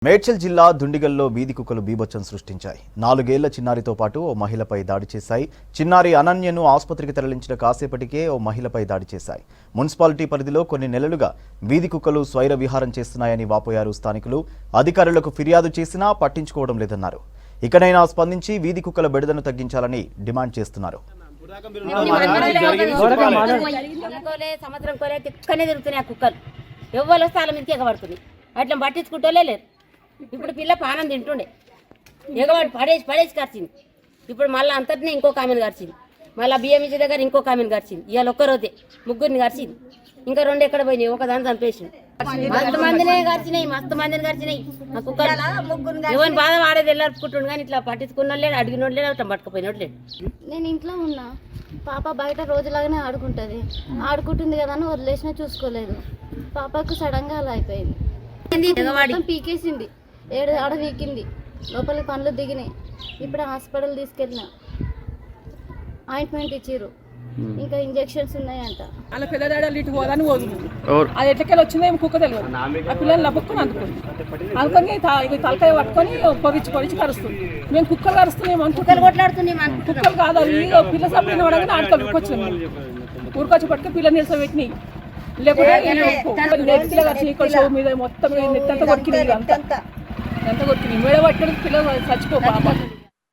మేడ్చల్ జిల్లా దుండిగల్లో వీధి కుక్కలు బీభత్సం సృష్టించాయి. 4 ఏళ్ల చిన్నారితో పాటు ఓ మహిళపై దాడి చేశాయి. చిన్నారి అనన్యను ఆసుపత్రికి తరలించిన కాసేపటికే ఓ మహిళపై దాడి చేశాయి. మున్సిపాలిటీ పరిధిలో కొన్ని నెలలుగా వీధి కుక్కలు స్వైర విహారం చేస్తున్నాయని వాపోయారు స్థానికులు. అధికారులకు ఫిర్యాదు చేసినా పట్టించుకోవడం లేదన్నారు. ఇకనైనా స్పందించి వీధి కుక్కల బెడదను తగ్గించాలని డిమాండ్ చేస్తున్నారు. అట్లా పట్టించుకుంటూనే లేరు. ఇప్పుడు పిల్ల పానం తింటుండే ఎగవాడు పడేసి కరిచింది. ఇప్పుడు మళ్ళీ అంతటినే ఇంకో కామెను కరిచింది. మళ్ళీ బియ్యం దగ్గర ఇంకో కామెను కరిచింది. ఇవాళ ఒక్కరోజే ముగ్గురిని కరిచింది. ఇంకా 2 ఎక్కడ పోయినాయి, ఒకదాన్ని చంపేసింది. మస్తు మందిని కరిచినాయి. మా కుక్కలు ఎవరిని బాధ వాడేది వెళ్ళారుకుంటుండు కానీ ఇట్లా పట్టించుకున్న లేడు, అడిగినోడు లేడు, అట్లా పట్టుకుపోయినోడు లేడు. నేను ఇంట్లో ఉన్నా, పాప బయట రోజులాగానే ఆడుకుంటుంది కదా అని వదిలేసినా చూసుకోలేదు. పాపకు సడన్గా అలా అయిపోయింది. పీకేసింది, ఆడ వీకింది, లోపలికి పండ్లు దిగినాయి. ఇప్పుడు హాస్పిటల్ తీసుకెళ్ళిన, ఆయింట్మెంట్ ఇచ్చిర్రు, ఇంకా ఇంజెక్షన్స్ ఉన్నాయంట. అలా పిల్లడాడలు ఇటు పోదని పోతుంది. అది ఎట్లకెళ్ళి వచ్చిందో కుక్క తెలియదు. ఆ పిల్లలు నవ్వుకుని అనుకుని తలకాయ పట్టుకొని పొరిచి కరుస్తుంది. మేము కుక్కలు కరుస్తున్నాం కుక్కలు కొట్లాడుతున్నాం. కుక్కలు కాదు, పిల్ల సభ్యులు పడగానే ఆడుకోవాలి ఊరుకొచ్చి పట్టుకు పిల్ల నిలసబెట్టినాయి. లేకపోతే నెత్తిలో కలిసి ఇక్కడ షో మీద మొత్తం నెత్తంతా కొట్టినాయి. ఎంత కొట్టినాయి మేడ పట్టుకుని పిల్లలు చచ్చిపో పాప.